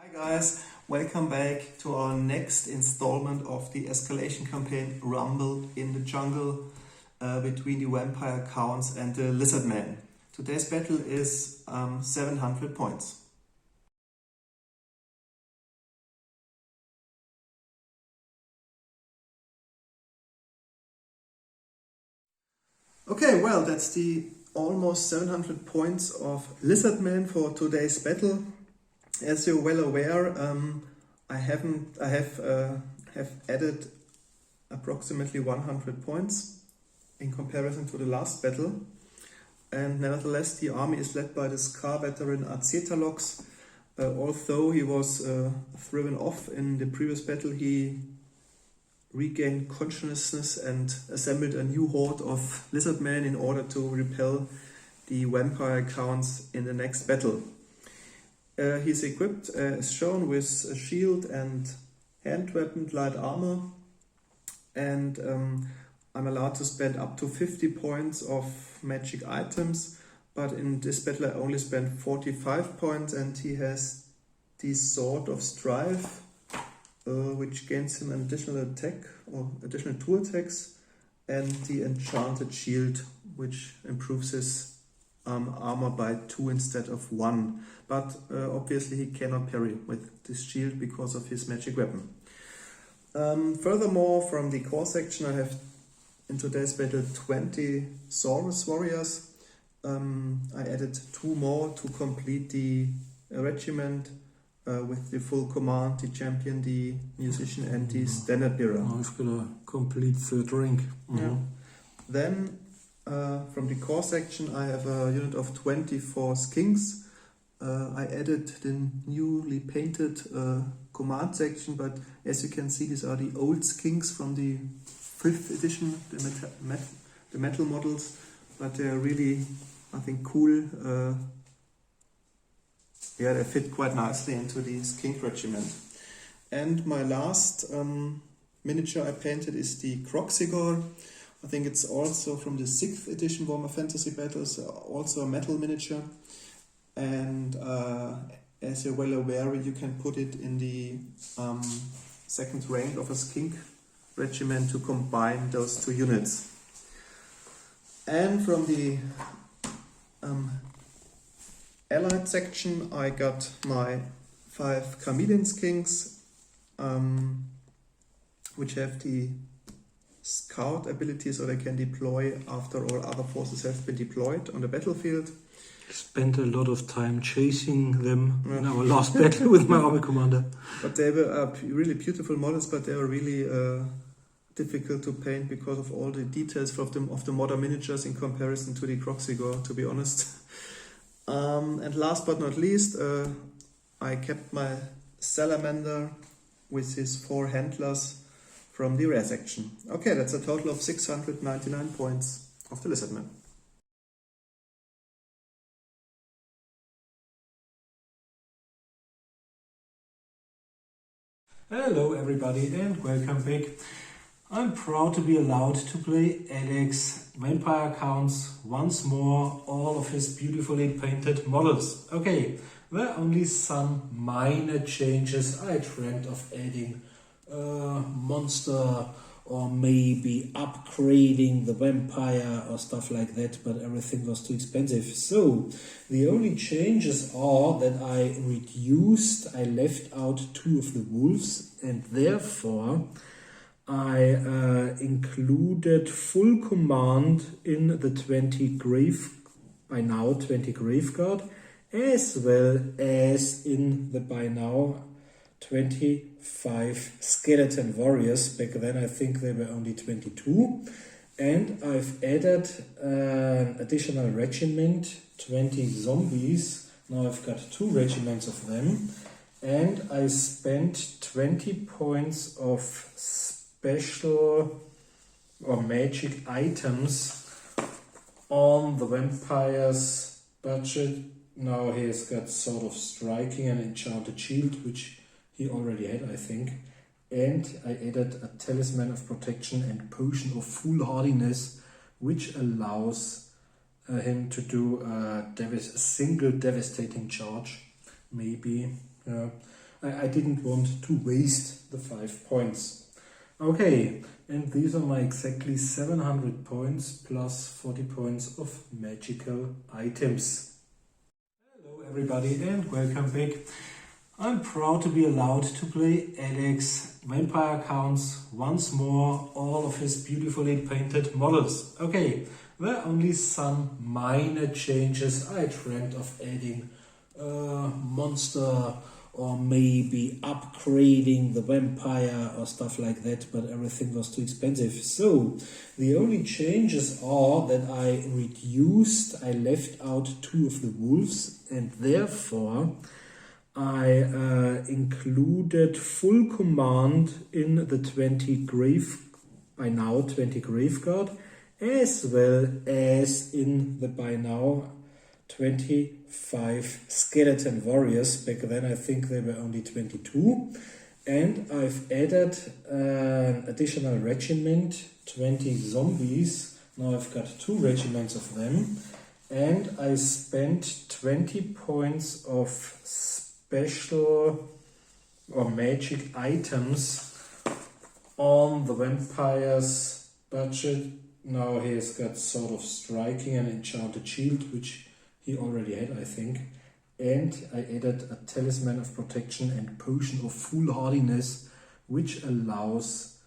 Hi guys, welcome back to our next installment of the Escalation campaign Rumble in the Jungle between the Vampire Counts and the Lizardmen. Today's battle is 700 points. Okay, well, that's the almost 700 points of Lizardmen for today's battle. As you're well aware, I have added approximately 100 points in comparison to the last battle, and nevertheless the army is led by the Scar veteran Azet alox. Although he was thrown off in the previous battle, he regained consciousness and assembled a new horde of Lizardmen in order to repel the Vampire Counts in the next battle. He's equipped, as shown, with a shield and hand-weaponed light armor, and I'm allowed to spend up to 50 points of magic items, but in this battle I only spent 45 points, and he has the Sword of Strife, which gains him an additional attack or additional 2 attacks, and the Enchanted Shield, which improves his armor by 2 instead of 1. But obviously he cannot parry with this shield because of his magic weapon. Furthermore, from the core section I have in today's battle 20 Saurus warriors. I added 2 more to complete the regiment with the full command, the champion, the musician and the standard bearer. I've got a complete third rank. Yeah. Then from the core section I have a unit of 24 skinks. I added the newly painted command section, but as you can see these are the old skinks from the 5th edition, the metal models, but they are really, I think, cool. Yeah, they fit quite nicely into the skink regiment. And my last miniature I painted is the Croxigor. I think it's also from the 6th edition Warhammer Fantasy Battles, also a metal miniature. And as you're well aware, you can put it in the second rank of a skink regiment to combine those 2 units. And from the allied section I got my 5 chameleon skinks, which have the scout ability, so they can deploy after all other forces have been deployed on the battlefield. Spent a lot of time chasing them in our last battle with my army commander. But they were really beautiful models, but they were really difficult to paint because of all the details of the modern miniatures in comparison to the Croxigor, to be honest. And last but not least, I kept my salamander with his 4 handlers from the rare section. Okay, that's a total of 699 points of the Lizardmen. Hello everybody and welcome back. I'm proud to be allowed to play Alex Vampire Counts once more, all of his beautifully painted models. Okay, there are only some minor changes. I dreamt of adding a monster or maybe upgrading the vampire or stuff like that, but everything was too expensive. So the only changes are that I left out 2 of the wolves, and therefore I included full command in the 20 Graveguard, as well as in the by now 25 skeleton warriors. Back then I think they were only 22. And I've added an additional regiment, 20 zombies. Now I've got 2 regiments of them. And I spent 20 points of special or magic items on the vampire's budget. Now he has got Sword of Striking and Enchanted Shield, which he already had, I think. And I added a Talisman of Protection and Potion of Foolhardiness, which allows him to do a single devastating charge, maybe. I didn't want to waste the 5 points. Okay, and these are my exactly 700 points plus 40 points of magical items. Hello everybody and welcome back. I'm proud to be allowed to play Alex Vampire Counts once more, all of his beautifully painted models. Okay, there are only some minor changes. I dreamt of adding a monster or maybe upgrading the vampire or stuff like that, but everything was too expensive. So the only changes are that I left out 2 of the wolves, and therefore I included full command in the 20 graveguard, as well as in the by now 25 skeleton warriors. Back then I think they were only 22. And I've added an additional regiment, 20 zombies. Now I've got 2 regiments of them. And I spent 20 points of special or magic items on the vampire's budget. Now he has got sort of striking and enchanted shield, which he already had, I think. And I added a talisman of protection and potion of foolhardiness, which allows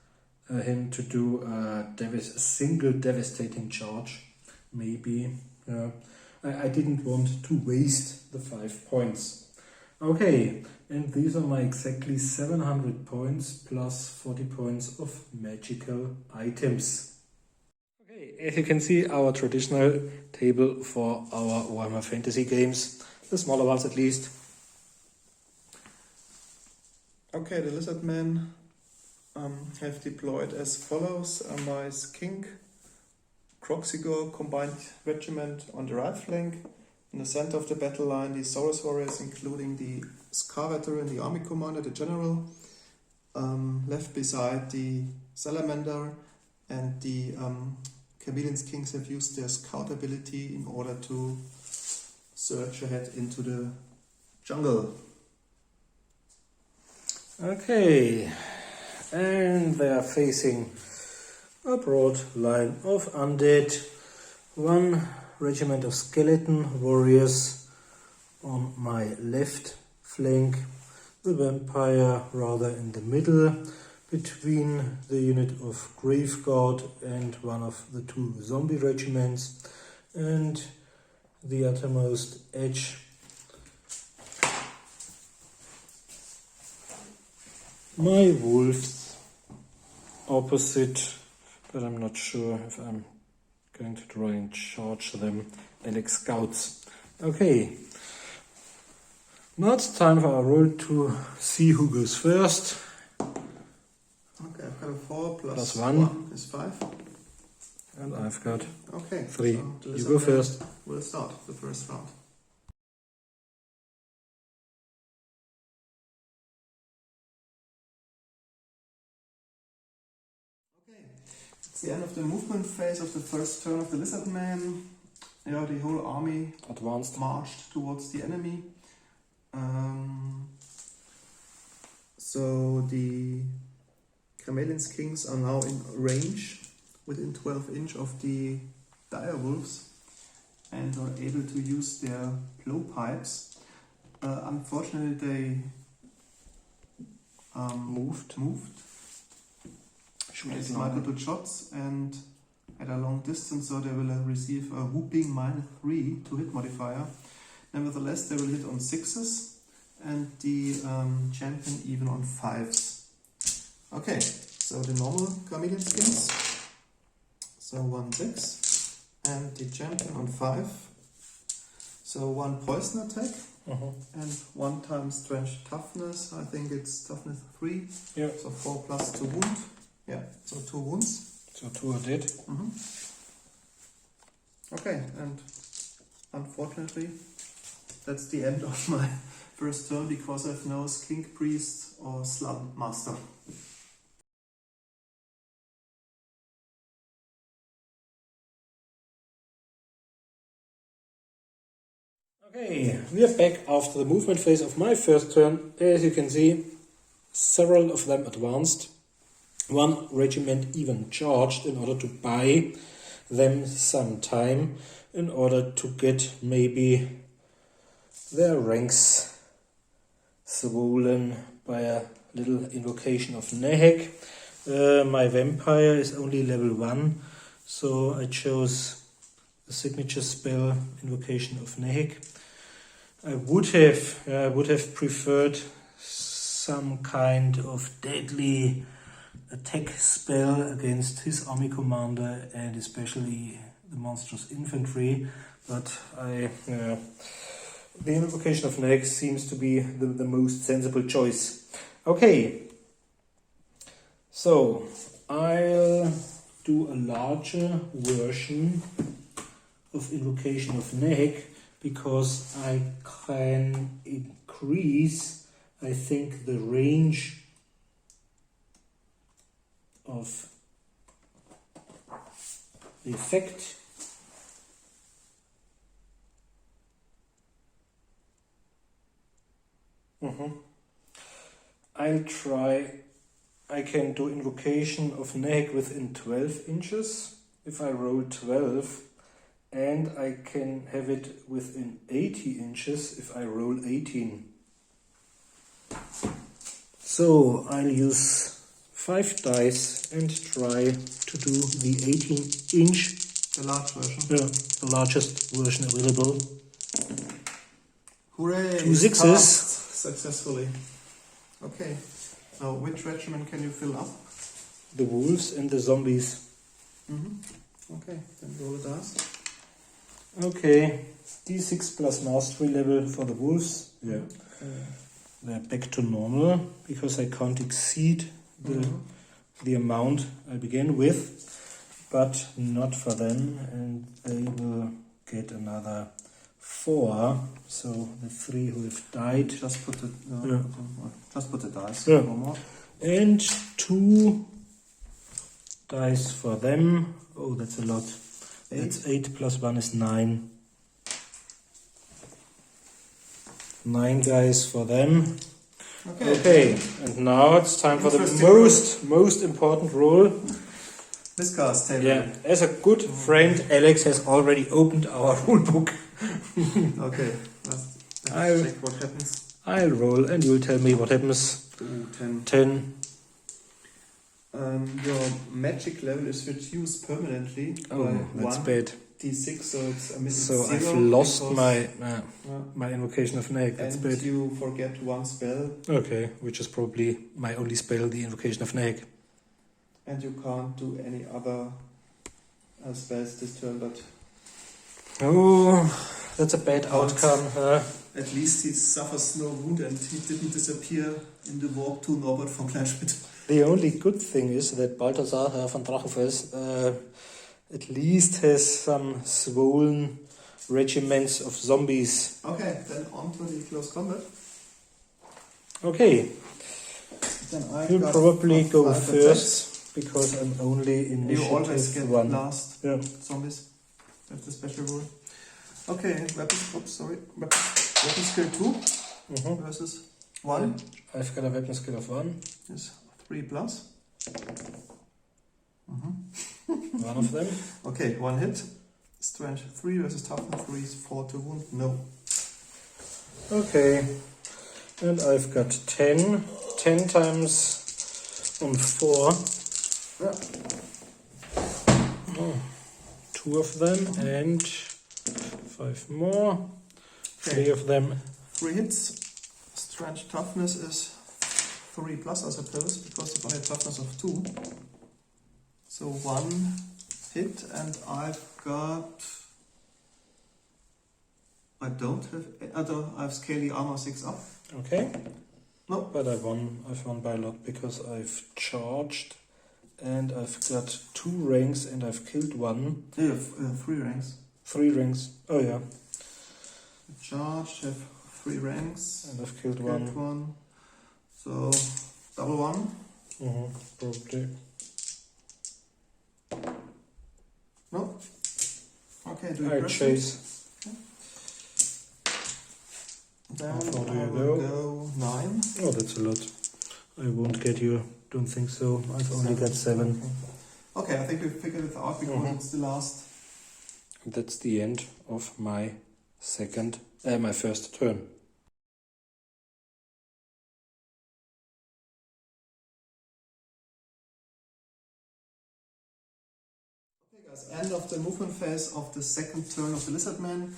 him to do a single devastating charge. Maybe. I didn't want to waste the 5 points. Okay, and these are my exactly 700 points plus 40 points of magical items. Okay, as you can see, our traditional table for our Warhammer Fantasy games, the smaller ones at least. Okay, the Lizardmen have deployed as follows. My Skink Croxigor combined regiment on the right flank. In the center of the battle line, the Saurus warriors, including the Scar veteran, the army commander, the general. Left beside the Salamander, and the Chameleon Kings have used their scout ability in order to search ahead into the jungle. Okay, and they are facing a broad line of undead. 1 regiment of skeleton warriors on my left flank, the vampire rather in the middle, between the unit of graveguard and one of the 2 zombie regiments, and the uttermost edge my wolves opposite, but I'm not sure if I'm going to try and charge them, Alex scouts. Okay, now it's time for our roll to see who goes first. Okay, I've got a 4 Plus 1 1 is 5. And I've got Okay, 3. So You go first. We'll start the first round. Okay, it's the end of the movement phase of the first turn of the Lizardmen. Yeah, the whole army Advanced. marched towards the enemy. So the Chameleon Kings are now in range within 12 inch of the dire wolves and are able to use their blowpipes. Unfortunately, they moved. Made multiple shots and at a long distance, so they will receive a whooping -3 to hit modifier. Nevertheless, they will hit on 6s and the champion even on 5s. Okay, so the normal Chameleon Skins. So 1 6 and the champion on 5. So 1 poison attack and 1 times strength toughness. I think it's toughness 3. Yeah. So 4 plus 2 wound. Yeah, so 2 wounds. So 2 are dead. Okay, and unfortunately, that's the end of my first turn because I have no Skink Priest or Slum Master. Okay, we are back after the movement phase of my first turn. As you can see, several of them advanced. One regiment even charged in order to buy them some time in order to get maybe their ranks swollen by a little invocation of Nehek. My vampire is only level 1, so I chose the signature spell invocation of Nehek. I would have preferred some kind of deadly attack spell against his army commander and especially the monstrous infantry, but the invocation of Nehek seems to be the most sensible choice. Okay, so I'll do a larger version of invocation of Nehek because I can increase, I think, the range of the effect. I'll try. I can do invocation of Nehek within 12 inches if I roll 12, and I can have it within 80 inches if I roll 18. So I'll use 5 dice and try to do the 18-inch, The large version. yeah, the largest version available. Hooray! 2 sixes. Passed successfully. Okay. Now, which regiment can you fill up? The wolves and the zombies. Okay, then roll a dice. Okay, d6 plus mastery level for the wolves. Yeah, they're back to normal because I can't exceed the amount I began with, but not for them, and they will get another 4. So the 3 who have died. Just put the dice. Yeah. One more. And 2 dice for them. Oh, that's a lot. 8. That's 8 plus 1 is 9. 9 guys for them. Okay, and now it's time for the most important role. Miscast table. Yeah, as a good friend, Alex has already opened our rule book. Okay, let's check what happens. I'll roll and you'll tell me what happens. Ooh, 10. 10. Your magic level is reduced permanently Oh, by that's 1 bad. d6, so it's So 0 I've lost because- my invocation of Nehek. That's and bad. you forget 1 spell, Okay, which is probably my only spell, the invocation of Nehek. and you can't do any other spells this turn, but Oh, that's a bad outcome. at least he suffers no wound and he didn't disappear in the warp to Norbert von Kleinschmitt. The only good thing is that Balthasar von Drachenfels at least has some swollen regiments of zombies. Okay, then on to the close combat. Okay, Then I you'll got probably go 5 first because I'm only attacks. You always initiative get 1. last Yeah. zombies. That's the special rule. Okay, weapon skill 2 versus 1 I've got a weapon skill of 1. is 3 plus. One of them. Okay, 1 hit. Strength 3 versus toughness 3 is 4 to wound. No. Okay, and I've got 10. 10 times on 4. Yeah. 2 of them and 5 more. 3 of them. 3 hits. Strength toughness is 3 plus, I suppose, because it's only a toughness of 2. So 1 hit, and I've got. I have scaly armor 6 up. Okay. No. But I've won by a lot because I've charged and I've got 2 ranks and I've killed 1. You have 3 ranks. 3 ranks. Oh yeah. Charged, have 3 ranks. And I've killed Killed 1. 1. So double 1. Probably. No. Okay, do you I press chase. Then far do I you will go? go 9. Oh, that's a lot. I won't get you. Don't think so. I've only got 7. Okay, I think we figured it out because it's the last. That's the end of my my first turn. Okay guys, end of the movement phase of the second turn of the Lizardmen.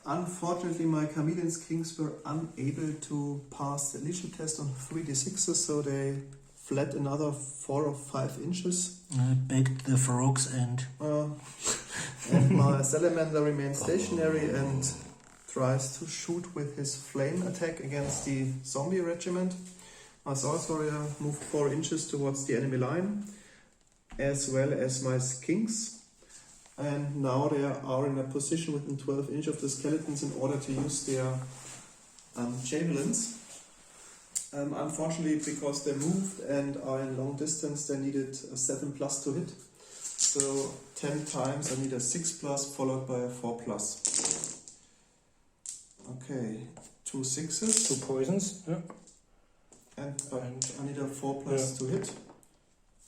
Unfortunately, my Chameleon's Kings were unable to pass the Legion test on 3d6s, so they fled another 4 or 5 inches. Backed the frogs and My Salamander remains stationary and tries to shoot with his flame attack against the zombie regiment. My Saurus warrior moved 4 inches towards the enemy line, as well as my Kings. And now they are in a position within 12 inches of the skeletons in order to use their chameleons. Unfortunately, because they moved and are in long distance, they needed a 7+ to hit. So 10 times I need a 6+ followed by a 4+. Okay, 2 6s. 2 poisons. Yeah. And I need a 4+ to hit.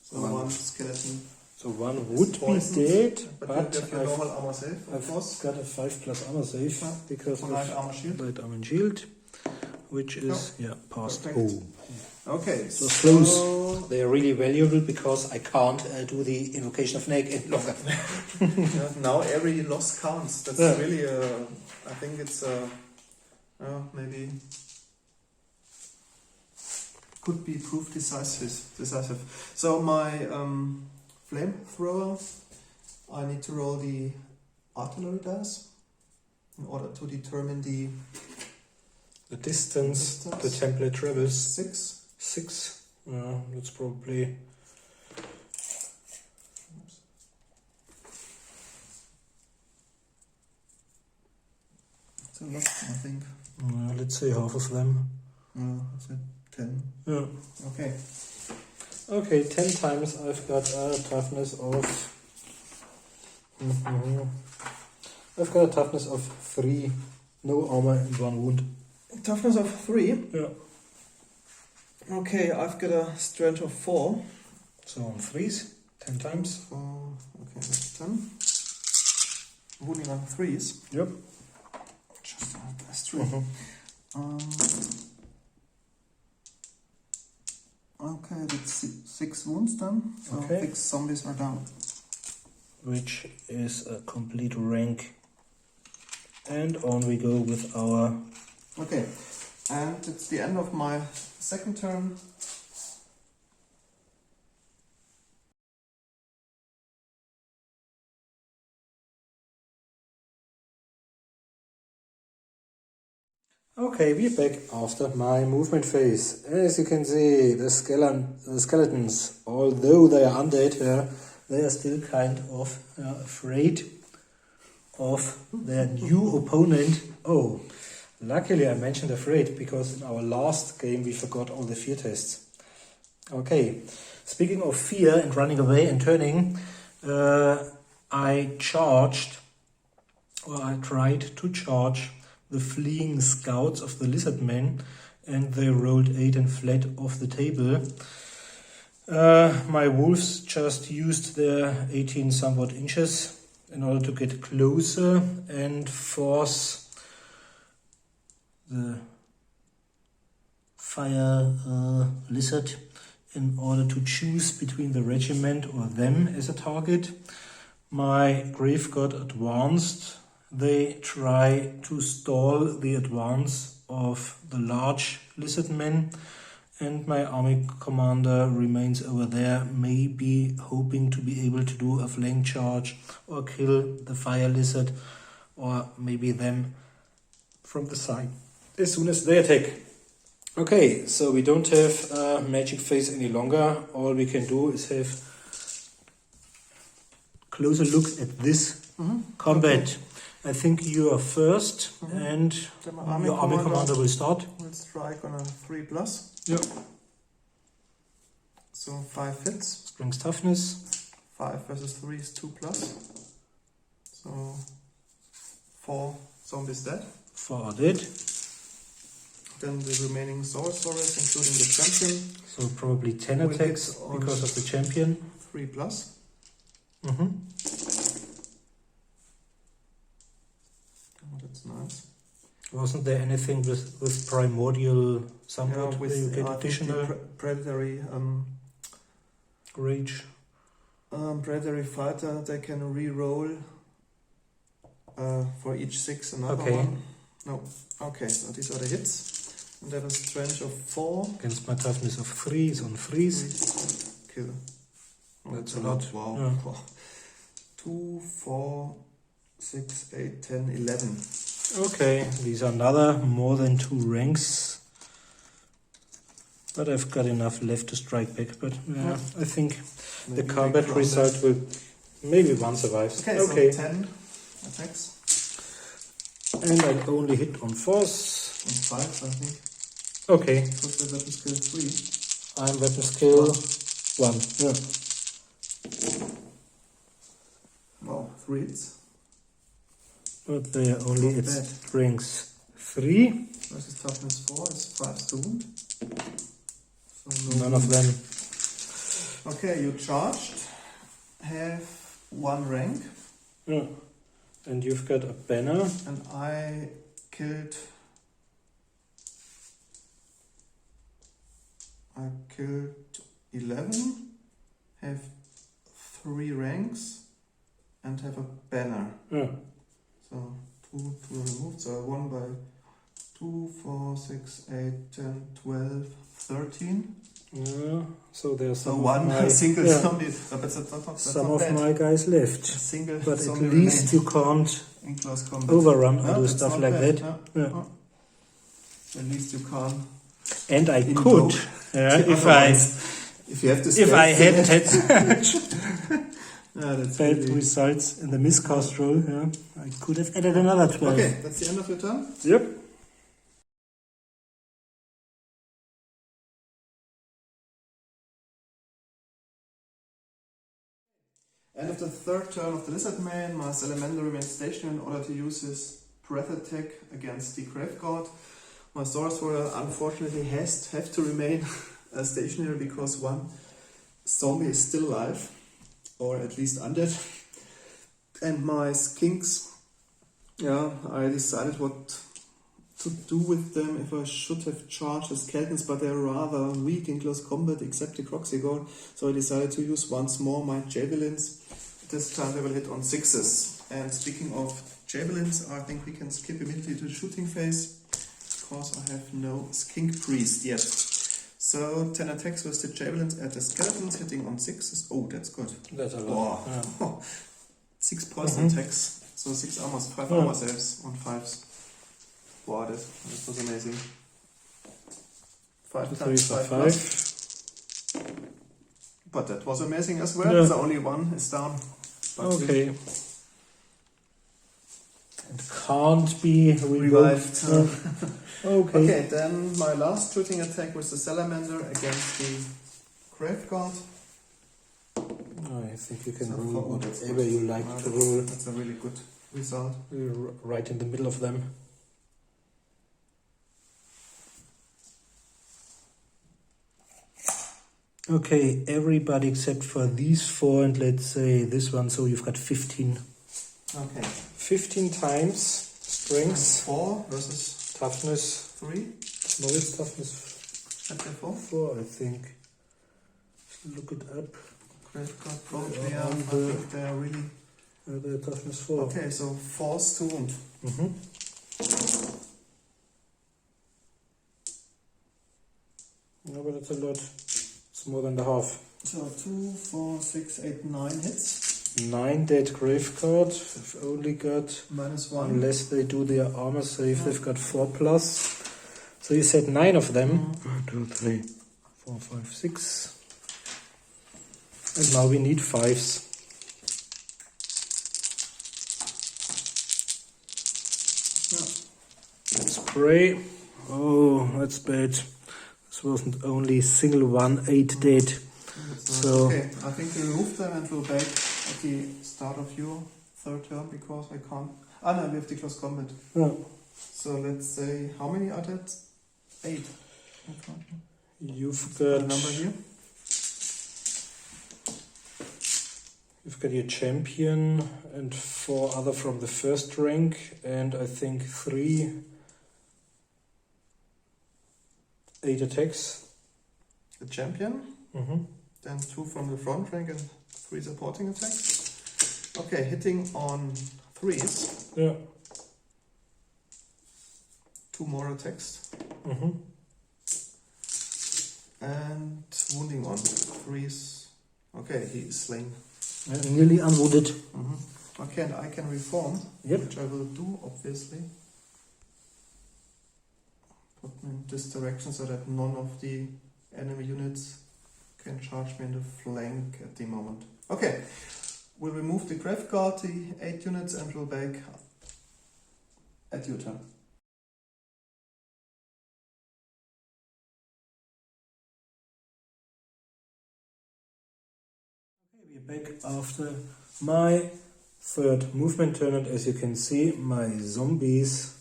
So 1 skeleton. So 1 would be dead, but but you have your normal armor save, of I've course. got a 5+ armor save because of light armor shield. light armor shield, which is past. Perfect. Oh, Okay, so close. They are really valuable because I can't do the invocation of Neg any longer. now every loss counts. That's really I think it's maybe could be proof decisive. So my flamethrower, I need to roll the artillery dice in order to determine the distance the template travels. 6. 6. That's probably. It's a lot, I think. Let's say half of them. Is it 10? Yeah. Okay. Okay, 10 times I've got a toughness of. I've got a toughness of 3, no armor and 1 wound. Toughness of 3? Yeah. Okay, I've got a strength of 4. So on 3s, 10 times. Okay, that's 10. Wounding on 3s. Yep. Just a strength. Okay, that's 6 wounds done. So Okay. 6 zombies are down. Which is a complete rank. And on we go with our. Okay, and it's the end of my second turn. Okay, we're back after my movement phase. As you can see, the skeletons, although they are undead, they are still kind of afraid of their new opponent. Oh, luckily I mentioned afraid because in our last game we forgot all the fear tests. Okay, speaking of fear and running away and turning, I tried to charge the fleeing scouts of the Lizardmen, and they rolled 8 and fled off the table. My wolves just used their 18 somewhat inches in order to get closer and force the fire lizard in order to choose between the regiment or them as a target. My grave god advanced. They try to stall the advance of the large Lizardmen, and my army commander remains over there, maybe hoping to be able to do a flank charge or kill the fire lizard, or maybe them from the side as soon as they attack. Okay, so we don't have a magic phase any longer. All we can do is have closer look at this combat. Okay. I think you are first, and your army commander will start. We'll strike on a 3+. Yep. So 5 hits. Strength toughness. 5 versus 3 is 2+. So 4 zombies dead. 4 are dead. then the remaining Saurus, including the champion. So probably 10 Will attacks hit on because of the champion. 3+. Mm-hmm. Oh, that's nice. Wasn't there anything with primordial somewhat Yeah, where you get I think additional the predatory rage? predatory fighter, they can re-roll for each 6 another Okay. one. No, okay, so these are the hits. And they have a strength of 4. Against my toughness of 3 is on freeze. Kill. Oh, That's a lot. Wow. Yeah. 2, 4, 6, 8, 10, 11. Okay, these are another more than 2 ranks. But I've got enough left to strike back. But yeah, I think Maybe the combat result will maybe one survives. Okay, so 10 attacks. And I only hit on 4s. And 5, I think. Okay, What's the weapon skill? 3. I'm weapon skill 1. Yeah. Wow, 3 hits. But they are only Not its bad. strength 3. Versus toughness 4 is 5 to wound. So None of them. Okay, you charged. Have 1 rank. Yeah. And you've got a banner. And I killed 11, have 3 ranks, and have a banner. Yeah. So 2 removed, so 1 by 2, 4, 6, 8, 10, 12, 13. Yeah. So there's So some one of my, single yeah, zombie. But that's some not of bad. my guys left. A single But at zombie least you can't in close combat. overrun or No, do that's stuff not like bad. that. No, Yeah. no. At least you can't. And I Invoke. could, yeah, If you have to if I hadn't had yeah, that's bad really... results in the miscast roll, yeah, I could have added another 12. Okay, that's the end of your turn. Yep. End of the third turn of the Lizardmen, my salamander remains stationary in order to use his breath attack against the Grave God. My Saurus warrior unfortunately have to remain stationary because one zombie is still alive, or at least undead. And my skinks, yeah, I decided what to do with them, if I should have charged the skeletons, but they're rather weak in close combat except the Croxigor, so I decided to use once more my javelins. This time they will hit on 6s. And speaking of javelins, I think we can skip immediately to the shooting phase, because I have no skink priest yet. So 10 attacks with the javelins at the skeletons, hitting on 6s. Oh, that's good. That's a lot. Wow. 6 poison attacks, so 6 armors, 5 armor saves on 5s. Wow, that was amazing. 5 times 5 plus. But that was amazing as well. Yeah. The only one is down. But Okay. It can't be revived. Okay. Okay, then my last shooting attack was the salamander against the Grave God. I think you can So roll for- that's whatever good. you like No, to roll. That's a really good result. You're right in the middle of them. Okay, everybody except for these 4 and let's say this one, so you've got 15. Okay. 15 times strength, 4 versus toughness. 3. No, it's toughness At the 4. 4, I think. Let's look it up. Grave God probably, Yeah, I on think they are really... The toughness 4. Okay, so force to wound. Mm-hmm. No, but it's a lot. It's more than the half. So 2, 4, 6, 8, 9 hits. 9 dead grave card. I've only got, -1. unless they do their armor save, they've got 4 plus. So you said 9 of them. 1, 2, 3, 4, 5, 6. And now we need 5s. Spray. Oh, that's bad. This wasn't only single 1, 8 dead. So Okay, I think we remove them and we'll back at the start of your third turn because I can't... Ah no, we have the close combat. yeah. So let's say, how many are that? 8. You've Put a got number here. You've got your champion and 4 other from the first rank, and I think 3 8 attacks. The champion. Mm-hmm. Then 2 from the front rank and 3 supporting attacks. Okay, hitting on 3s. Yeah. 2 more attacks. Mm-hmm. And wounding on 3s. Okay, he is slain. Nearly unwounded. Mm-hmm. Okay, and I can reform, Yep. which I will do, obviously. Put me in this direction so that none of the enemy units can charge me in the flank at the moment. Okay, we'll remove the Grave Guard, the 8 units, and we'll back at your turn. Okay, we're back after my third movement turn, and as you can see, my zombies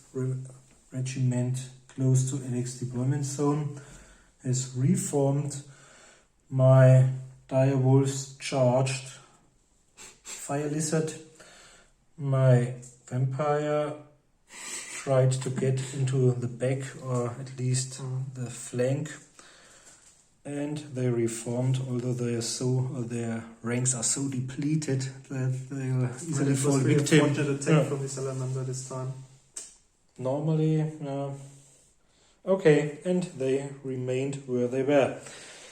regiment close to Alex deployment zone has reformed. My dire wolves charged fire lizard. My vampire tried to get into the back, or at least the flank, and they reformed, although their ranks are so depleted that they'll easily fall victim. Fortunate attack from the salamander this time. Normally, okay, and they remained where they were.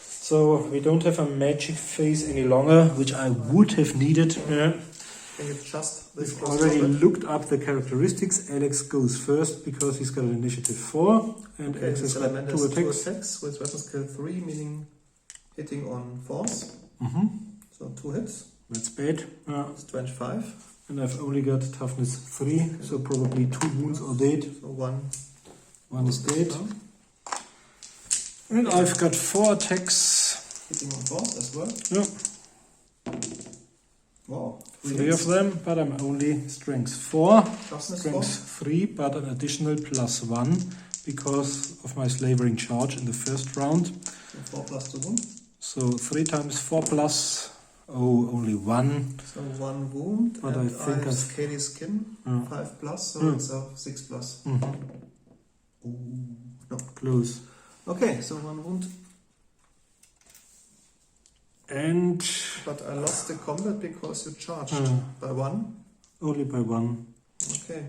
So we don't have a magic phase any longer, which I would have needed. Can you adjust this? We've already looked up the characteristics. Alex goes first because he's got an initiative 4, and Okay, Alex the has got salamander 2 has 2 attacks. attacks with weapon skill 3, meaning hitting on 4s. Mm-hmm. So 2 hits. That's bad. It's 25. And I've only got toughness 3, so probably 2 wounds are dead. So 1. 1 is dead. And I've got 4 attacks. Hitting on 4s as well. Yeah. Wow. 3 of them, but I'm only strength 4. Toughness Strength 3, but an additional +1 because of my slavering charge in the first round. So 4 plus 2 wound. So 3 times 4 plus, only 1. So 1 wound. But and I think have I've- scaly skin. 5 plus, so Mm. it's a 6 plus. Mm-hmm. Ooh, no. Close. Okay, so 1 wound. And But I lost the combat because you charged by 1. only by 1. Okay.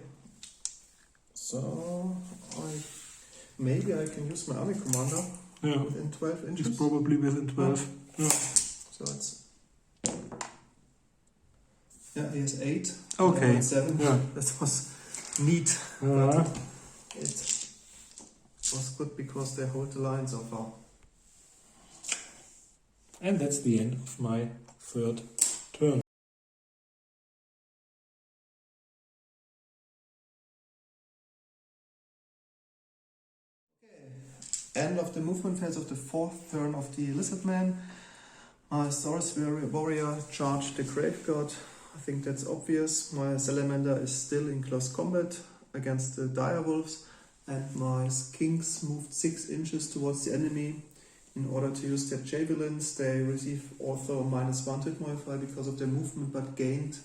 So maybe I can use my army commander Yeah, within 12 it's inches. probably within 12. Yeah. So it's he has 8. Okay. 7. Yeah. That was neat. Uh, It was good because they hold the line so far. and that's the end of my third turn. End of the movement phase of the 4th turn of the Lizardmen. My Saurus warrior charged the Grave God. I think that's obvious. My Salamander is still in close combat against the dire wolves, and my Kings moved 6 inches towards the enemy in order to use their javelins. They receive also -1 hit modifier because of their movement, but gained,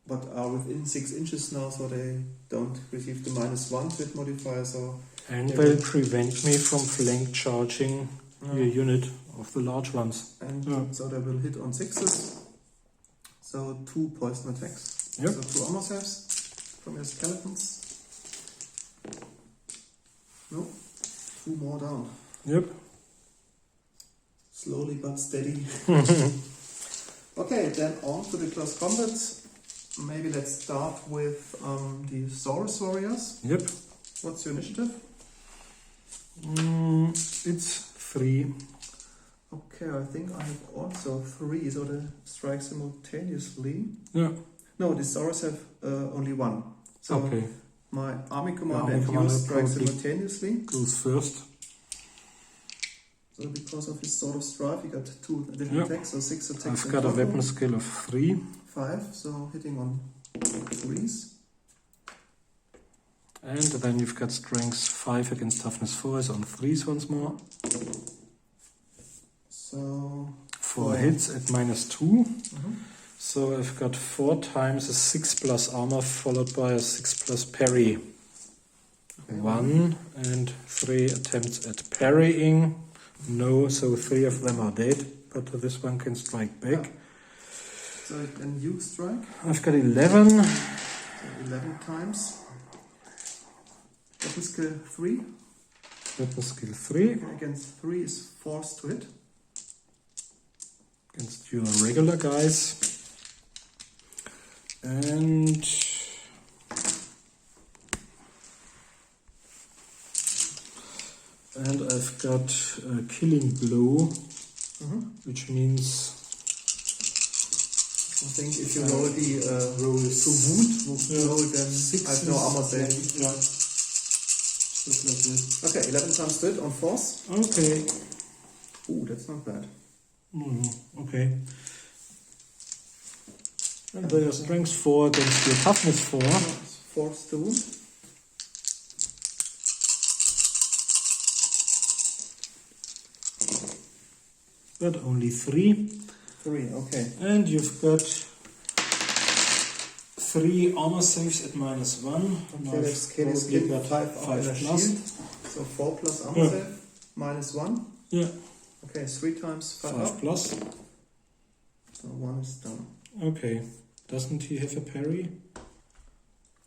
but are within 6 inches now, so they don't receive the -1 hit modifier. So And they'll prevent me from flank charging your unit of the large ones. and Yeah. so they will hit on 6s. So 2 poison attacks. Yep. So 2 armor saves from your skeletons. No, 2 more down. Yep. Slowly but steady. Okay, then on to the close combat. Maybe let's start with the Saurus warriors. Yep. What's your initiative? It's 3. Okay, I think I have also 3, so they strike simultaneously. Yeah. No, the Saurus have only 1. So Okay. my army commander army and you commander strike probably simultaneously. Goes first. So because of his sword of strife, he got 2 additional Yep. attacks, so 6 attacks. I've in got a total. weapon skill of 3. 5, so hitting on 3s. And then you've got strength 5 against toughness 4 is on 3s once more. So 4 hits at -2. So I've got 4 times a 6 plus armor followed by a 6 plus parry. 1 and 3 attempts at parrying. No, so 3 of them are dead, but this one can strike back. Yeah. So then you strike? I've got 11. So 11 times. Weapon skill 3. Weapon skill 3. Okay, against 3 is forced to hit. Against your regular guys. And I've got a killing blow, which means I think if you roll the roll to wound, you roll then I have no armor save. Yeah. Stuff like that. Okay, 11 times to hit on force. Okay. Ooh, that's not bad. Okay. And then your strength 4 against your toughness 4. Force to wound. But only 3. 3, okay. And you've got 3 armor saves at -1. Okay, let's kill his probably kid. got 5 5 plus. plus. Shield. So 4 plus armor save. -1. Yeah. Okay, 3 times 5 5 up. plus. So 1 is done. Okay. Doesn't he have a parry?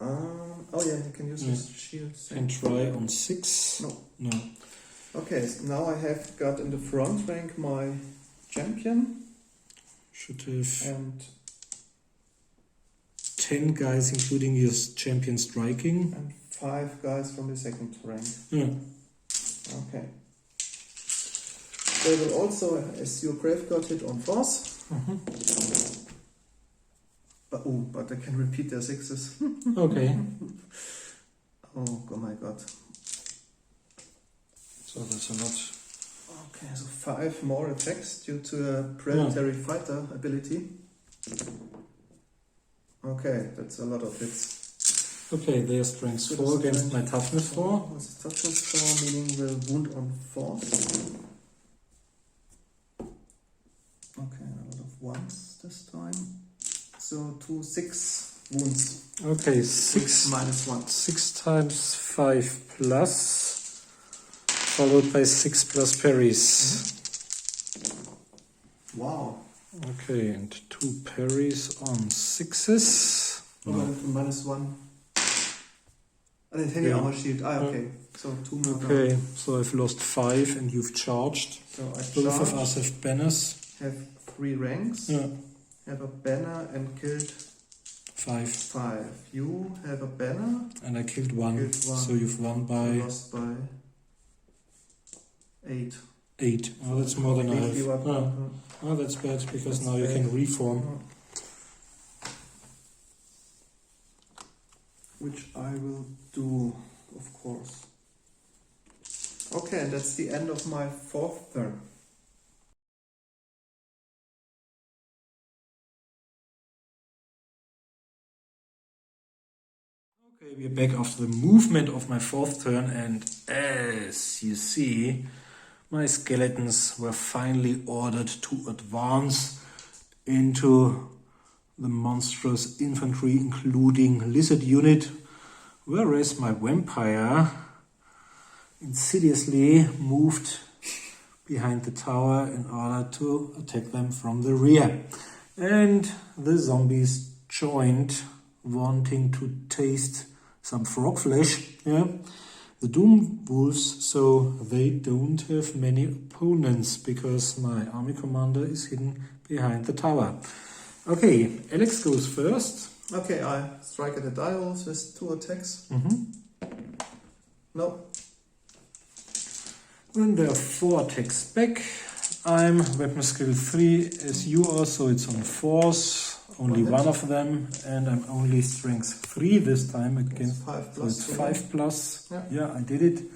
Oh yeah, you can use his shield. And try on 6. No. Okay, so now I have got in the front rank my champion. Should have And 10 guys, including your champion striking. and 5 guys from the second rank. Yeah. Okay. They will also, as your brave got hit on force. But they can repeat their 6s. Okay. Oh my god. So that's a lot. Okay, so 5 more attacks due to a predatory fighter ability. Okay, that's a lot of hits. Okay, their strength 4 against my toughness 4. What's toughness 4, meaning will wound on force. Okay, a lot of ones this time. So 6 wounds. Okay, 6 -1. 6 times 5 plus, followed by 6 plus parries. Wow. Okay, and 2 parries on 6s. -1. And then heavy armor shield. Okay. So 2 more. Okay, so I've lost 5 and you've charged. So I Both of charge, us have banners. have 3 ranks. Yeah. Have a banner and killed 5. 5. You have a banner. And I killed 1. Killed 1. So you've won You by lost by 8. 8. Oh, that's more than I have. You are- Oh, that's bad because That's now you bad. can reform. Which I will do, of course. Okay, and that's the end of my 4th turn. Okay, we're back after the movement of my 4th turn, and as you see, my skeletons were finally ordered to advance into the monstrous infantry, including lizard unit, whereas my vampire insidiously moved behind the tower in order to attack them from the rear. And the zombies joined, wanting to taste some frog flesh. Yeah, the Doom Wolves, so they don't have many opponents because my army commander is hidden behind the tower. Okay, Alex goes first. Okay, I strike at the die rolls with 2 attacks. No. Then there are 4 attacks back. I'm weapon skill 3 as you are, so it's on force. Only one of them, and I'm only strength 3 this time again. It's 5 So plus. it's 5 plus. Yeah. Yeah, I did it.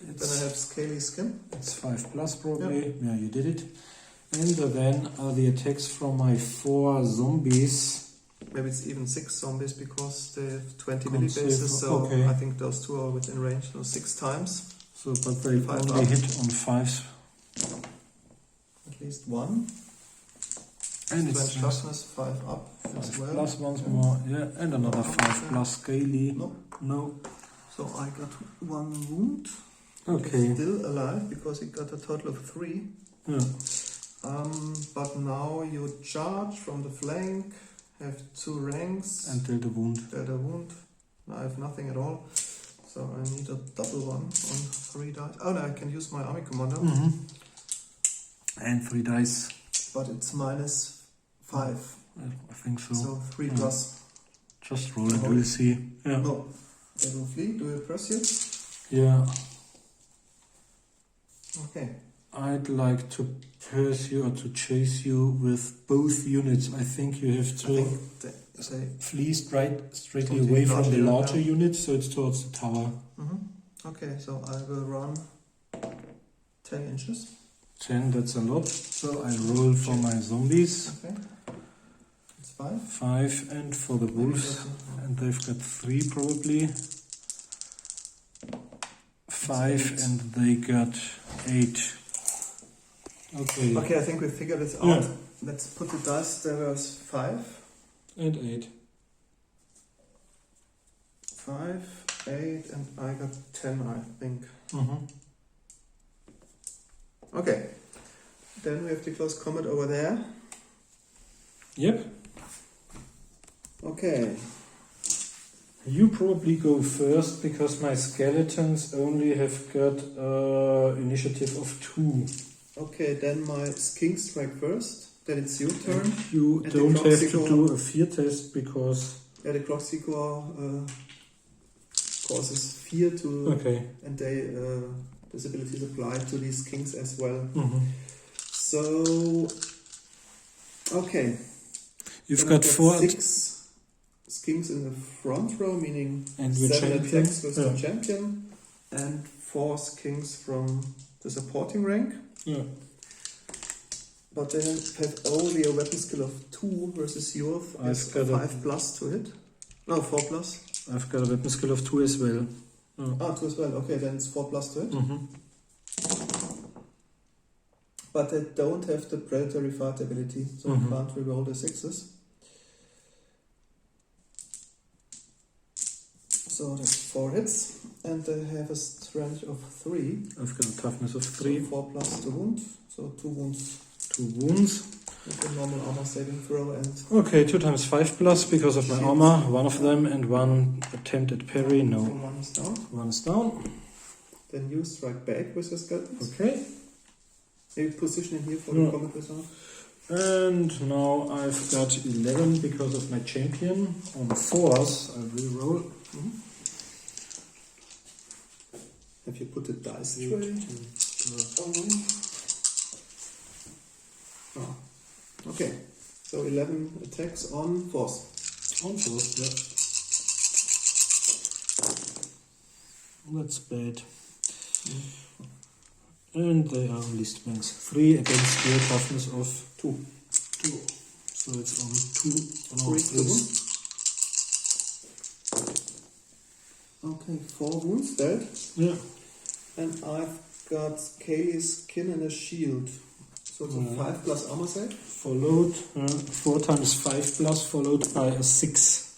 Then I have scaly skin. It's 5 plus probably. Yeah, you did it. And then are the attacks from my 4 zombies. maybe it's even 6 zombies because they have 20 Can't millibases, save, so okay. I think those 2 are within range, so 6 times. So, but they 5 only up. hit on 5s. At least 1. And it's Strange toughness, 5 up as well. plus once more, yeah, and another 5 plus scaly. No. No. So I got 1 wound. Okay. He's still alive because he got a total of 3. Yeah. But now you charge from the flank, have 2 ranks, And dealt a wound. dealt a wound. I have nothing at all, so I need a double 1 on 3 dice. Oh no, I can use my army commander, And 3 dice. but it's minus 5, I think so. so 3 Yeah. plus. Just roll it, we'll see. Yeah. No, they will flee. Do you press you? Yeah. Okay. I'd like to pursue or to chase you with both units. I think you have I to think they flee straightly From the away from larger the unit, larger yeah. unit, so it's towards the tower. Okay, so I will run 10 inches. 10, that's a lot. So I roll for my zombies. Okay. It's 5. 5, and for the wolves. And they've got 3 probably. 5, and they got 8. Okay. Okay, I think we figured this out. Yeah. Let's put the dice. There was 5. And 8. 5, 8, and I got 10, I think. Okay. Then we have the close combat over there. Yep. Okay. You probably go first because my skeletons only have got initiative of 2. Okay, then my king strike first. Then it's your turn. You And don't the have to Croxicore- do a fear test because. Yeah, the Croxicore causes fear to, Okay. and they this ability is applied to these kings as well. So, okay. You've Then got I've 4. 6 kings in the front row, meaning And your 7 champion. attacks with the champion, and 4 kings from the supporting rank. Yeah. But they have only a weapon skill of 2 versus yours. I've It's got a- 5 plus to hit. No, 4 plus. I've got a weapon skill of 2 as well. Ah, 2 as well. Okay, then it's 4 plus to hit. But they don't have the predatory fight ability, so you can't reroll the 6s. So that's 4 hits, and they have a strength of 3. I've got a toughness of So 3. 4 plus to wound, so 2 wounds 2 wounds. with a normal armor saving throw, and Okay, 2 times 5 plus because of my Shit. armor. 1 of them and 1 attempt at parry. so No. 1 is down. 1 is down. Then you strike back with your skeletons. Okay. Maybe position in here for Yeah. the combat wizard. And now I've got 11 because of my champion. On 4s, I reroll. Have you put the dice tray? Oh. Okay, so 11 attacks on 4s. On 4s, yeah. That's bad. And they are only strength 3 against your toughness of 2. 2. So it's on 2 on all 3 to wound. 3s. Okay, 4 wounds dead. Yeah. And I've got Kaylee's skin and a shield. So it's a 5 plus armor save. Followed 4 times 5 plus, followed by a 6.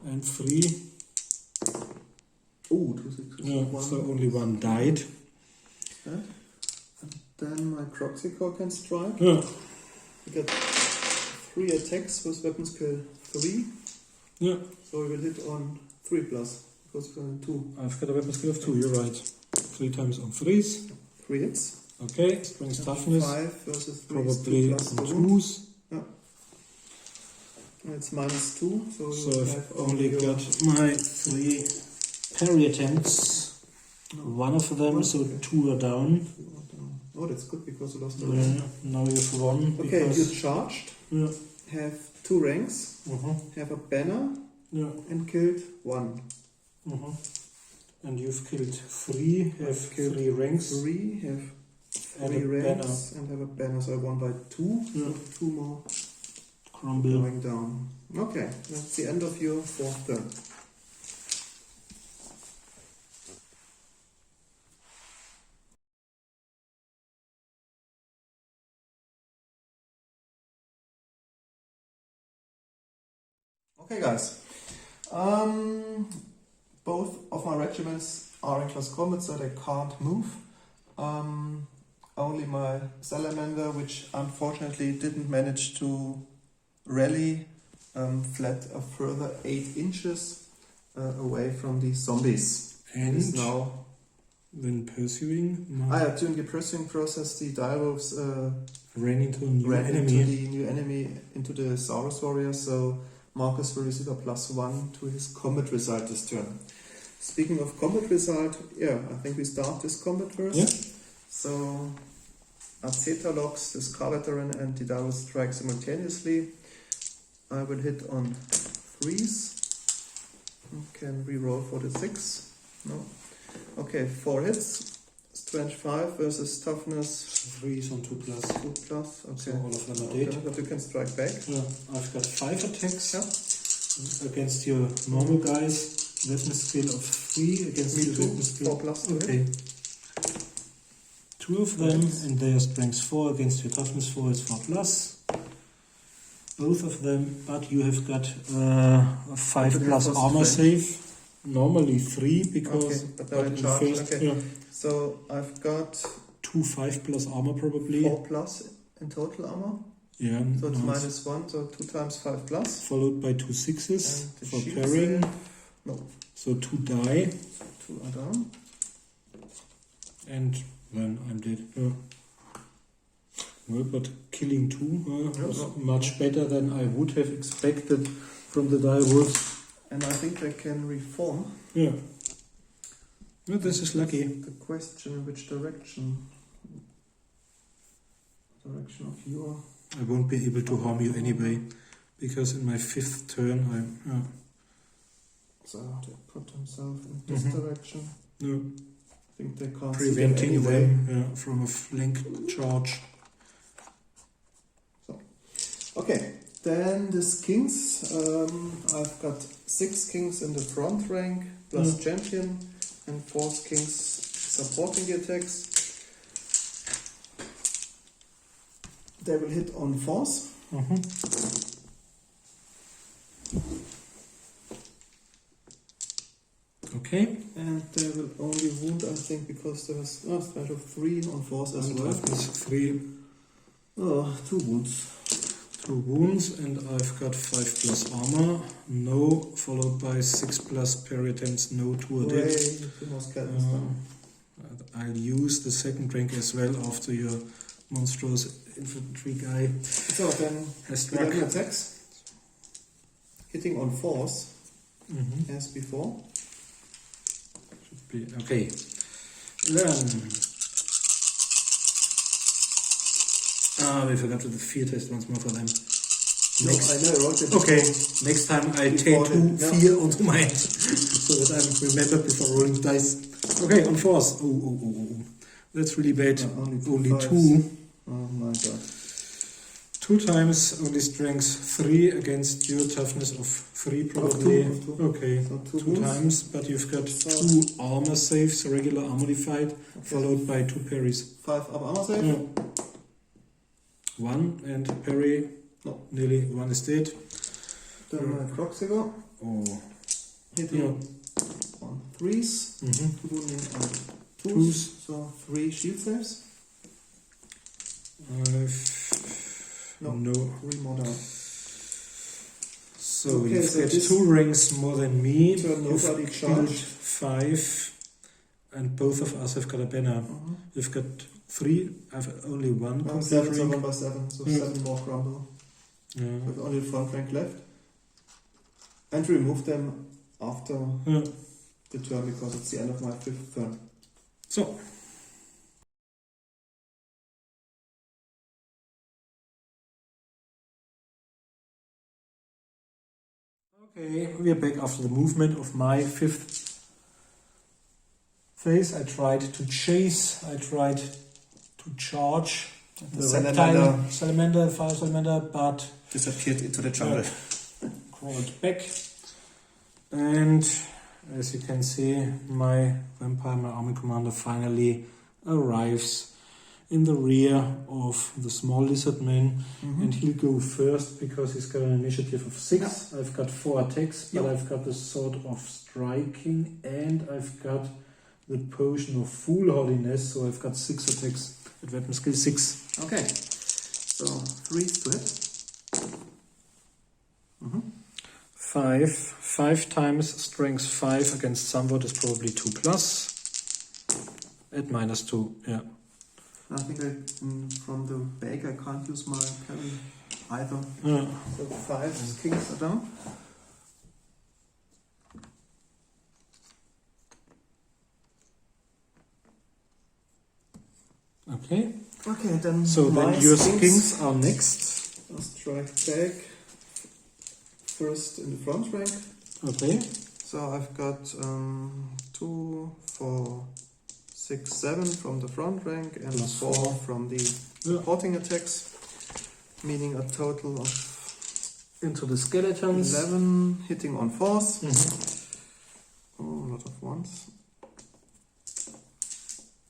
And 3. Oh, 2 6. Yeah, so only 1 died. And then my Croxicore can strike. Yeah. We get 3 attacks with weapon skill 3. Yeah. So we will hit on 3 plus. Because we're on 2. I've got a weapon skill of 2, you're right. 3 times on 3s. 3 hits. Okay, strength toughness. 5 versus 3 is 2 Probably plus on the wound. 2s. And it's minus 2. So So you I've have only your- got my 3 parry attempts. 1 of them, so 2 are down. Oh, that's good because you lost the Yeah, rank. now you've won. Okay, you Because, charged. yeah. Have 2 ranks. Uh-huh. Have a banner. Yeah. And killed 1. Uh-huh. And you've killed 3, have 3 ranks. 3 have And 3 a ranks and have a banner. So I won by 2. Yeah. 2 more Crumble. going down. Okay, that's the end of your 4th turn. Okay, guys. Both of my regiments are in close combat, so they can't move. Only my salamander, which unfortunately didn't manage to rally, fled a further 8 inches away from the zombies. And is now when pursuing, during the pursuing process, the direwolves ran into a new ran enemy. into the new enemy, into the Saurus warrior. So Marcus will receive a +1 to his combat result this turn. Speaking of combat result, I think we start this combat first. Yeah. So Azet alox, the Scar Veteran, and the Direwolf strike simultaneously. I will hit on 3s. Can re-roll for the 6. No. Okay, 4 hits. Strength 5 versus toughness 3s on 2+. 2+. Okay. So all of them are dead. But you can strike back. Yeah, I've got 5 attacks against your normal guys. Weapon skill of 3 against Me your too. weapon skill. 4+. Okay. 2 of them, and they are strength 4 against your toughness 4 is 4+. Both of them, but you have got a 5+ armor save. Normally 3 because but now in charge. Okay. Yeah. So I've got 2 5+ armor probably. 4+ in total armor. Yeah. So it's nice. -1, so 2 times 5+. Followed by 2 6s And the for shield parrying. save. No. So 2 die. 2 are down. And then I'm dead. Yeah. Well, but killing 2 was much better than I would have expected from the direwolves. And I think they can reform. Yeah. Well, this is lucky. The question, which direction? Direction of your... I won't be able to harm you anyway, because in my 5th turn I'm... So they put himself in this direction. No. I think they can't Preventing see them anyway. them from a flank charge. So, okay. Then the kings. I've got 6 kings in the front rank, plus champion, and 4 kings supporting the attacks. They will hit on 4s. Okay. And they will only wound, I think, because there was strength of 3 on 4s as well. Toughness 3. Oh, 2 wounds. 2 wounds, and I've got 5+ armor. No, followed by 6+ parry attempts. No, 2 are dead. I'll use the 2nd rank as well after your monstrous infantry guy. So then, has struck. 11 attacks. Hitting on 4s, as before. Should be okay. Then. We forgot to do the fear test once more for them. I know, right? Okay, next time I take 2 fear onto my head so that I remember before rolling dice. Okay, on 4s. Oh. That's really bad. Only 2. Oh my god. 2 times, only strength 3 against your toughness of 3 probably. Of two. Okay, So 2 times, but you've got 2 armor saves, regular armor modified, followed by 2 parries. 5 up armor save? Yeah. 1 and parry. No. Nearly 1 is dead. Then my Croxiger. Oh. Hitting on 3s. 2 wounding on 2s. So 3 shield saves. No. 3 more down. So you've got 2 ranks more than me. Nobody You've charged. killed 5, and both of us have got a banner. You've got 3. I've only 1 complete 7, so rank. 1 by 7, so 7 more crumble. Yeah. With only the front rank left. And remove them after the turn because it's the end of my 5th turn. So. Okay, we are back after the movement of my 5th phase. I tried to chase, I tried to charge the salamander. fire salamander, but disappeared into the jungle. crawled back. And as you can see, my vampire, my army commander finally arrives in the rear of the small lizardmen, and he'll go first because he's got an initiative of 6. Yeah. I've got 4 attacks, but I've got the sword of striking, and I've got the potion of foolhardiness, so I've got 6 attacks at weapon skill 6. Okay, so 3 to hit. 5 times strength 5 against somewhat is probably 2+. At -2, yeah. I think from the bag I can't use my parry either. Yeah. So 5 kings are down. Okay. Okay, then so then your kings are next. I'll strike back first in the front rank. Okay. So I've got 2, 4, 6, 7 from the front rank and Plus 4 4 from the supporting attacks, meaning a total of into the skeletons. 11 hitting on 4s. Oh, a lot of 1s.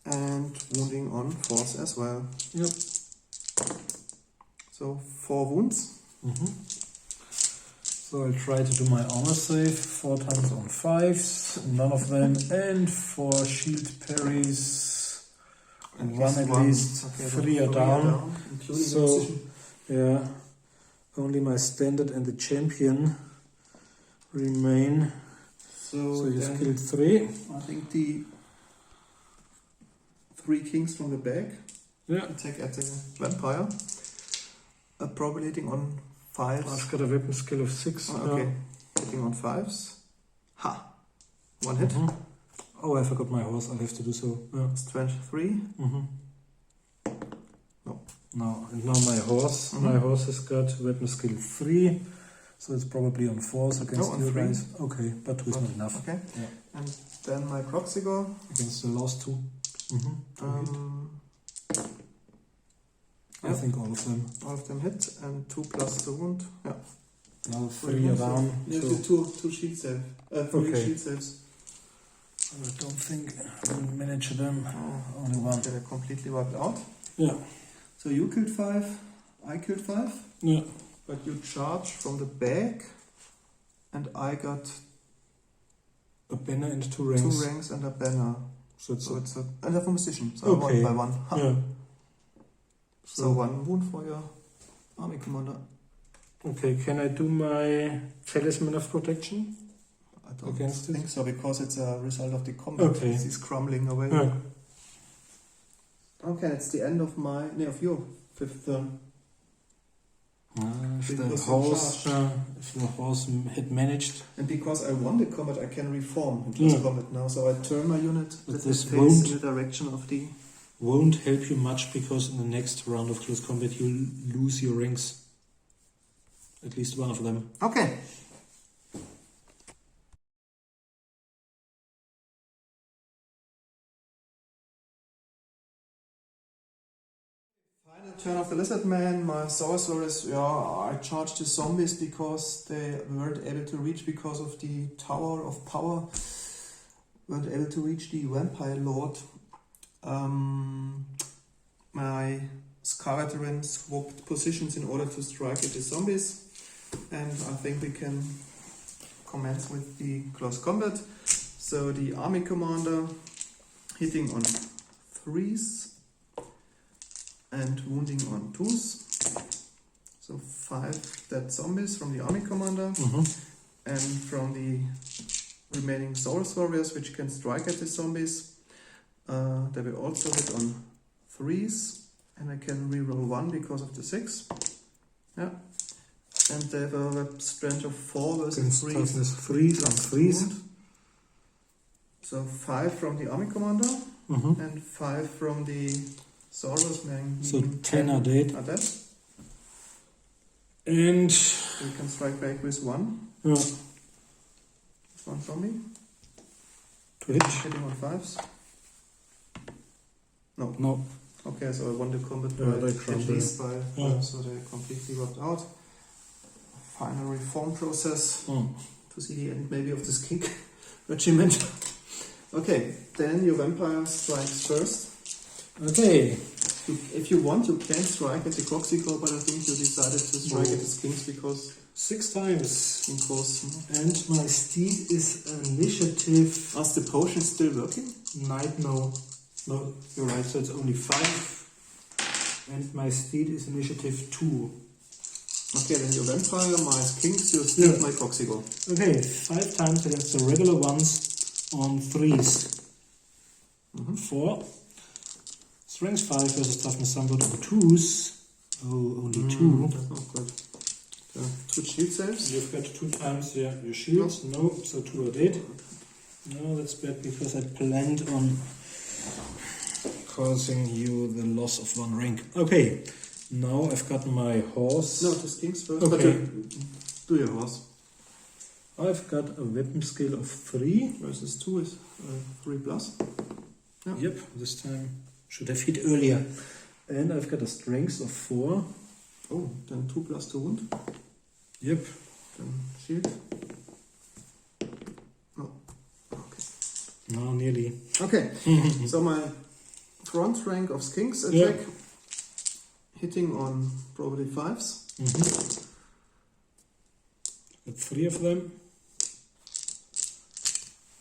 And wounding on 4s as well. Yep. So 4 wounds. So I'll try to do my armor save 4 times on 5s, none of them, and 4 shield parries. And 1 at least. Okay, 3 are down. Including so yeah, only my standard and the champion remain. So you've killed 3. I think the 3 kings from the back attack at the vampire. Probably hitting on 5s. I've got a weapon skill of 6. Okay, hitting on 5s. Ha! 1 hit. Oh, I forgot my horse. I'll have to do so. Yeah. Strength 3. No, and now my horse. My horse has got weapon skill 3, so it's probably on 4s against you guys. Okay, but 2 is not enough. Okay, yeah. And then my Proxigor against the last 2. I think all of them. All of them hit, and 2 plus the wound. Yeah. Now 3 are down. You have to 2 shield saves. 3 shield saves. I don't think I will manage them. Only 1. They're completely wiped out. Yeah. So you killed 5, I killed 5. Yeah. But you charged from the back, and I got a banner and 2 ranks. 2 ranks and a banner. So it's and a position. So okay. 1 by 1. Yeah. So 1 wound for your army commander. Okay, can I do my talisman of protection? I don't think so, because it's a result of the combat. Okay. He's crumbling away. Yeah. Okay, it's the end of of your 5th turn. If the horse had managed. And because I won the combat, I can reform into combat now. So I turn my unit but that this face in the direction of the... Won't help you much, because in the next round of close combat you lose your ranks. At least one of them. Okay. Final turn of the Lizardmen. My sorcerers, I charged the zombies because they weren't able to reach because of the Tower of Power. Weren't able to reach the Vampire Lord. My Scar veterans swapped positions in order to strike at the zombies, and I think we can commence with the close combat. So the army commander hitting on 3s and wounding on 2s. So 5 dead zombies from the army commander, and from the remaining Saurus warriors, which can strike at the zombies. They will also hit on 3s, and I can reroll 1 because of the 6. Yeah. And they have a strength of 4 versus 3. 3s and 3s. So 5 from the army commander, and 5 from the Saurus, meaning so 10 are dead. And we can strike back with 1. Yeah. 1 zombie. To hit. Hitting on 5s. No. Okay, so I won the combat they at least by 5, so they're completely wiped out. final reform process to see the end maybe of this skink regiment. Okay, then your vampire strikes first. Okay. If you want, you can strike at the Croxical, but I think you decided to strike at the skinks because 6 times. And my steed is initiative. Are the potions still working? Night, no. No, you're right, so it's only 5. And my steed is initiative 2. Okay, then your vampire, my skinks, you still my Croxical. Okay, 5 times against the regular ones on 3s. 4. Strength 5 versus toughness somewhat on 2s. Oh, only 2. That's not good. 2 shield saves. You've got 2 times your shields. No, so 2 are dead. No, that's bad because I planned on causing you the loss of 1 rank. Okay, now I've got my horse. No, the skinks first. Okay. Do your horse. I've got a weapon skill of 3. Versus 2 is 3 plus. Yeah. Yep, this time should have hit earlier. And I've got a strength of 4. Oh, then 2 plus to wound. Yep. Then shield. No. Okay. No, nearly. Okay, so my front rank of skinks attack, hitting on probably 5s. Got 3 of them.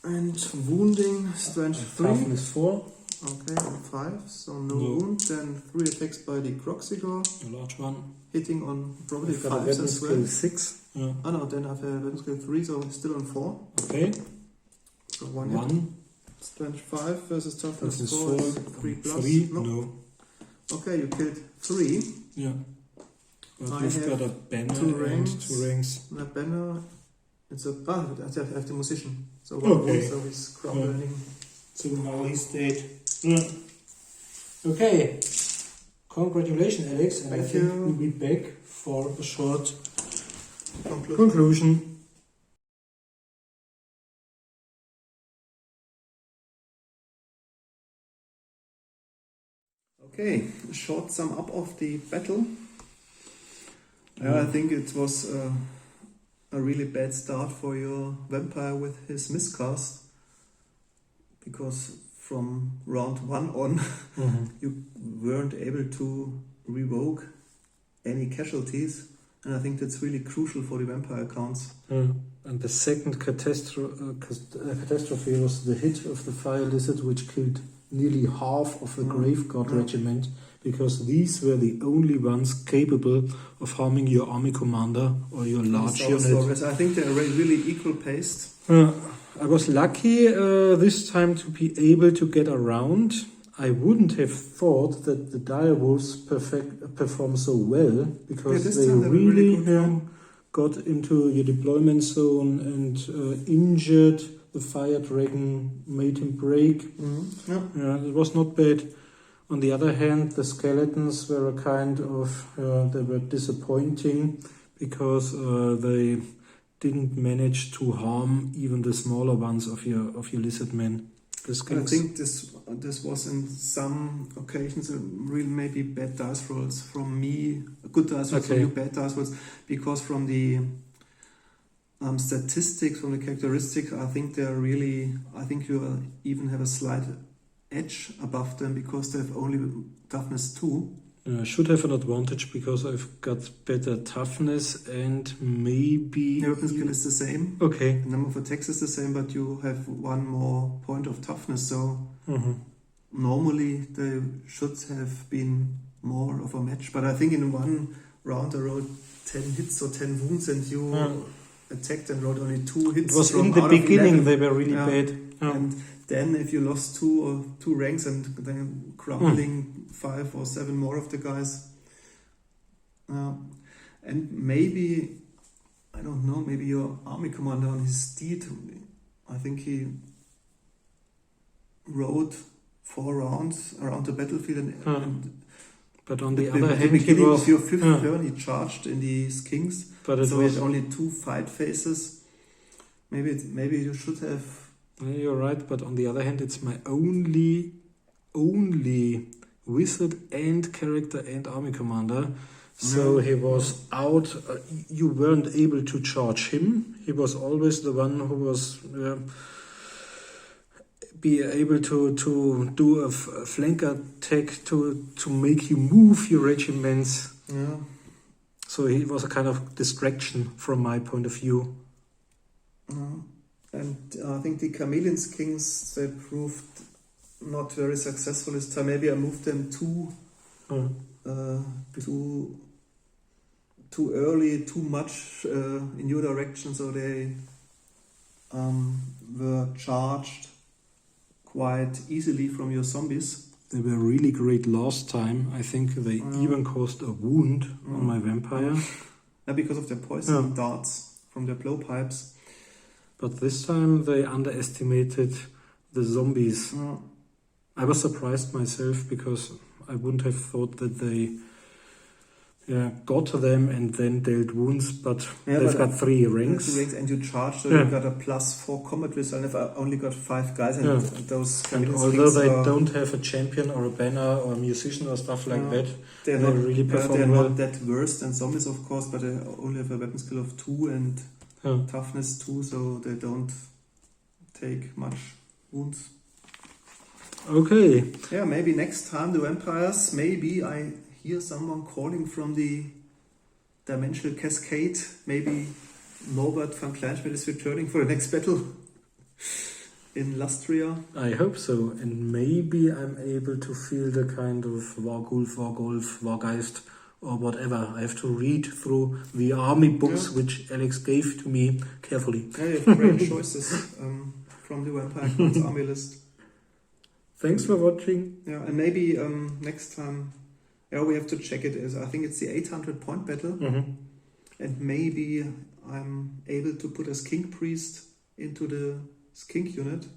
And wounding, strength 3. Toughness 4. Okay, and 5, so no wound. Then 3 attacks by the Croxigor. A large one. Hitting on probably I've got a 5s weapon as skill well. 6. Yeah. Oh no, then I've a weapon skill 3, so still on 4. Okay. So 1 hit. 1. Strength 5 versus toughness 4 4. is 3 plus. 3. No. No. Okay, you killed 3. Yeah. But I you've have got a banner 2 and ranks. 2 ranks. My banner, it's a. I have the musician. So 1 Okay. wound, so he's crumbling. So now he's dead. Yeah. Okay. Congratulations, Alex. And I Thank think you. we'll be back for a short Conclude. conclusion. Okay, a short sum up of the battle. I think it was a really bad start for your vampire with his miscast, because from round 1 on you weren't able to revoke any casualties, and I think that's really crucial for the vampire accounts. And the second catastrophe was the hit of the fire lizard, which killed nearly half of the Grave God regiment, because these were the only ones capable of harming your army commander or your large unit. I think they're really equal paced. I was lucky this time to be able to get around. I wouldn't have thought that the direwolves perform so well, because they really got into your deployment zone and injured the fire dragon, made him break. It was not bad. On the other hand, the skeletons were a kind of they were disappointing, because they didn't manage to harm even the smaller ones of your lizardmen. I think this was in some occasions really maybe bad dice rolls from me, good dice rolls from you, bad dice rolls, because from the statistics, from the characteristics, I think you even have a slight edge above them, because they have only toughness 2. I should have an advantage because I've got better toughness and maybe... The weapon skill is the same. Okay. The number of attacks is the same, but you have 1 more point of toughness, so normally they should have been more of a match. But I think in 1 round I rolled 10 hits or 10 wounds, and you attacked and rolled only 2 hits. It was in the beginning they were really bad. And then if you lost 2 ranks and then crumbling 5 or 7 more of the guys, and maybe, I don't know, maybe your army commander on his steed, I think he rode 4 rounds around the battlefield, and but on the other hand, beginning of your 5th turn, he charged in these kings, but it so was he had only 2 fight phases. Maybe you should have. You're right, but on the other hand, it's my only wizard and character and army commander, So he was out. You weren't able to charge him. He was always the one who was be able to do a flank attack to make you move your regiments. Yeah. So he was a kind of distraction from my point of view. And I think the Chameleons Kings, they proved not very successful this time. Maybe I moved them too early, too much in your direction, so they were charged quite easily from your zombies. They were really great last time. I think they even caused a wound on my vampire. Yeah, because of their poison darts from their blowpipes. But this time they underestimated the zombies. I was surprised myself because I wouldn't have thought that they got them and then dealt wounds, but they've got 3 rings. And you charged, so you got a +4 combat result. I've only got 5 guys, and those. And although they don't have a champion or a banner or a musician or stuff like that, they really perform they're well. not that worse than zombies, of course, but they only have a weapon skill of 2 and toughness 2, so they don't take much wounds. Okay. Yeah, maybe next time the vampires. Maybe I hear someone calling from the dimensional cascade. Maybe Norbert von Kleinschmitt is returning for the next battle in Lustria. I hope so, and maybe I'm able to feel the kind of Wargulf, Wargeist, or whatever. I have to read through the army books which Alex gave to me carefully. Yeah, you have great choices from the Vampire Clans army list. Thanks for watching. Yeah, and maybe next time, we have to check it. I think it's the 800 point battle, and maybe I'm able to put a skink priest into the skink unit.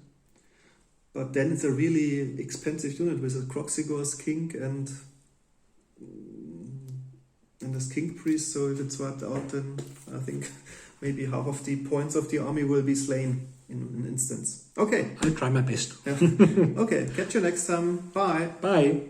But then it's a really expensive unit with a Croxigor skink and a skink priest. So if it's wiped out, then I think maybe half of the points of the army will be slain in an instance. Okay. I'll try my best. Yeah. Okay, catch you next time. Bye. Bye.